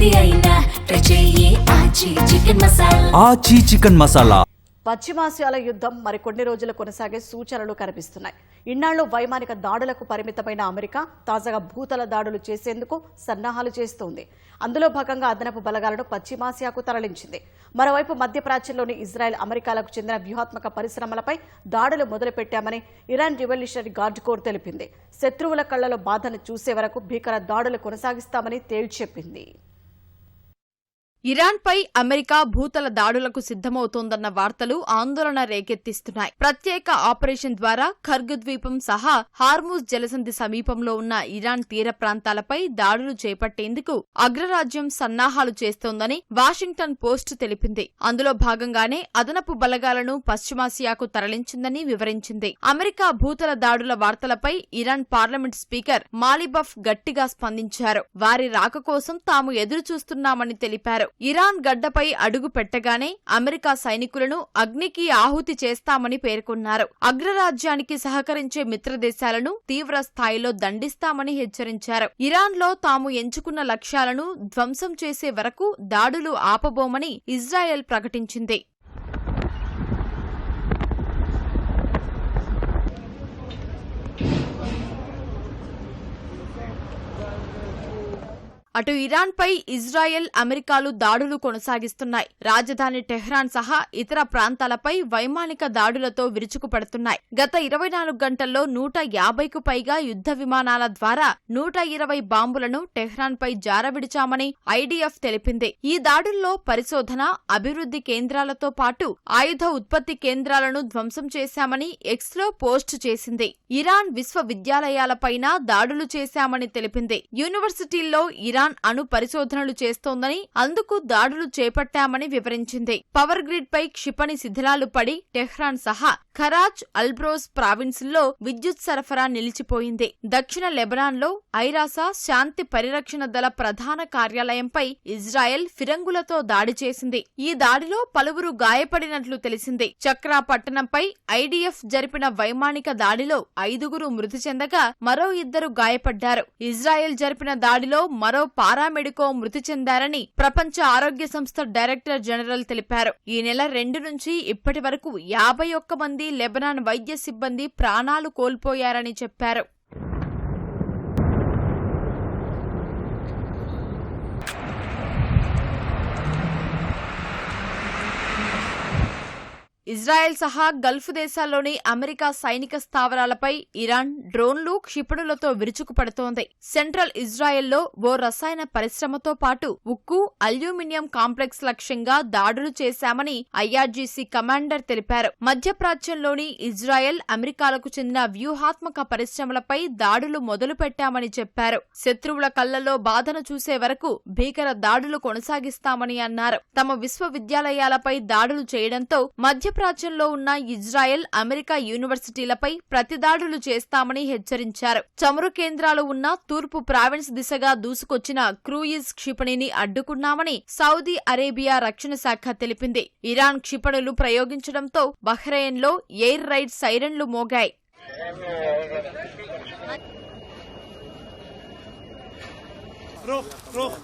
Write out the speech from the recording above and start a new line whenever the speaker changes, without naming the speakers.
ఏది అయినా ట్రై చెయ్యి ఆచి చికెన్ మసాలా.
పశ్చిమాసియాల యుద్ధం మరికొన్ని రోజులు కొనసాగే సూచనలు కనిపిస్తున్నాయి. ఇన్నాళ్లు వైమానిక దాడులకు పరిమితమైన అమెరికా తాజాగా భూతల దాడులు చేసేందుకు సన్నాహాలు చేస్తోంది. అందులో భాగంగా అదనపు బలగాలను పశ్చిమాసియాకు తరలించింది. మరోవైపు మధ్యప్రాచ్యంలోని ఇజ్రాయెల్, అమెరికాలకు చెందిన వ్యూహాత్మక పరిశ్రమలపై దాడులు మొదలుపెట్టామని ఇరాన్ రివల్యూషనరీ గార్డ్ కోర్ తెలిపింది. శత్రువుల కళ్లలో బాధను చూసే వరకు భీకర దాడులు కొనసాగిస్తామని తేల్చెప్పింది.
ఇరాన్పై అమెరికా భూతల దాడులకు సిద్ధమవుతోందన్న వార్తలు ఆందోళన రేకెత్తిస్తున్నాయి. ప్రత్యేక ఆపరేషన్ ద్వారా ఖర్గ్ ద్వీపం సహా హార్మూజ్ జలసంధి సమీపంలో ఉన్న ఇరాన్ తీర ప్రాంతాలపై దాడులు చేపట్టేందుకు అగ్రరాజ్యం సన్నాహాలు చేస్తోందని వాషింగ్టన్ పోస్ట్ తెలిపింది. అందులో భాగంగానే అదనపు బలగాలను పశ్చిమాసియాకు తరలించిందని వివరించింది. అమెరికా భూతల దాడుల వార్తలపై ఇరాన్ పార్లమెంట్ స్పీకర్ మాలిబఫ్ గట్టిగా స్పందించారు. వారి రాక కోసం తాము ఎదురుచూస్తున్నామని తెలిపారు. ఇరాన్ గడ్డపై అడుగు పెట్టగానే అమెరికా సైనికులను అగ్నికి ఆహుతి చేస్తామని పేర్కొన్నారు. అగ్రరాజ్యానికి సహకరించే మిత్రదేశాలను తీవ్ర స్థాయిలో దండిస్తామని హెచ్చరించారు. ఇరాన్లో తాము ఎంచుకున్న లక్ష్యాలను ధ్వంసం చేసే వరకు దాడులు ఆపబోమని ఇజ్రాయెల్ ప్రకటించింది. అటు ఇరాన్పై ఇజ్రాయెల్, అమెరికాలు దాడులు కొనసాగిస్తున్నాయి. రాజధాని టెహ్రాన్ సహా ఇతర ప్రాంతాలపై వైమానిక దాడులతో విరుచుకుపడుతున్నాయి. గత 24 గంటల్లో 150కు పైగా యుద్ధ విమానాల ద్వారా 120 బాంబులను టెహ్రాన్పై జారవిడిచామని ఐడిఎఫ్ తెలిపింది. ఈ దాడుల్లో పరిశోధన, అభివృద్ధి కేంద్రాలతో పాటు ఆయుధ ఉత్పత్తి కేంద్రాలను ధ్వంసం చేశామని ఎక్స్లో పోస్టు చేసింది. ఇరాన్ విశ్వవిద్యాలయాలపైన దాడులు చేశామని తెలిపింది. యూనివర్సిటీల్లో ఇరాన్ అణు పరిశోధనలు చేస్తోందని, అందుకు దాడులు చేపట్టామని వివరించింది. పవర్ గ్రిడ్ పై క్షిపణి శిథిలాలు పడి టెహ్రాన్ సహా ఖరాచ్, అల్బ్రోజ్ ప్రావిన్సుల్లో విద్యుత్ సరఫరా నిలిచిపోయింది. దక్షిణ లెబనాన్లో ఐరాసా శాంతి పరిరక్షణ దళ ప్రధాన కార్యాలయంపై ఇజ్రాయెల్ ఫిరంగులతో దాడి చేసింది. ఈ దాడిలో పలువురు గాయపడినట్లు తెలిసింది. చక్రా పట్టణంపై ఐడిఎఫ్ జరిపిన వైమానిక దాడిలో 5గురు మృతి చెందగా మరో 2 గాయపడ్డారు. ఇజ్రాయెల్ జరిపిన దాడిలో మరో పారామెడికో మృతి చెందారని ప్రపంచ ఆరోగ్య సంస్థ డైరెక్టర్ జనరల్ తెలిపారు. ఈ నెల 2 నుంచి ఇప్పటి వరకు 51 మంది లెబనాన్ వైద్య సిబ్బంది ప్రాణాలు కోల్పోయారని చెప్పారు. ఇజ్రాయెల్ సహా గల్ఫ్ దేశాల్లోని అమెరికా సైనిక స్థావరాలపై ఇరాన్ డ్రోన్లు, క్షిపణులతో విరుచుకుపడుతోంది. సెంట్రల్ ఇజ్రాయెల్లో ఓ రసాయన పరిశ్రమతో పాటు ఉక్కు, అల్యూమినియం కాంప్లెక్స్ లక్ష్యంగా దాడులు చేశామని ఐఆర్జీసీ కమాండర్ తెలిపారు. మధ్యప్రాచ్యంలోని ఇజ్రాయెల్, అమెరికాలకు చెందిన వ్యూహాత్మక పరిశ్రమలపై దాడులు మొదలుపెట్టామని చెప్పారు. శత్రువుల కళ్లలో బాధను చూసే వరకు భీకర దాడులు కొనసాగిస్తామని అన్నారు. తమ విశ్వవిద్యాలయాలపై దాడులు చేయడంతో మధ్యప్రాచ్యంలో ఉన్న ఇజ్రాయెల్, అమెరికా యూనివర్సిటీలపై ప్రతిదాడులు చేస్తామని హెచ్చరించారు. చమురు కేంద్రాలు ఉన్న తూర్పు ప్రావిన్స్ దిశగా దూసుకొచ్చిన క్రూయిజ్ క్షిపణిని అడ్డుకున్నామని సౌదీ అరేబియా రక్షణ శాఖ తెలిపింది. ఇరాన్ క్షిపణులు ప్రయోగించడంతో బహ్రెయిన్లో ఎయిర్ రైడ్ సైరన్లు మోగాయి.
रुख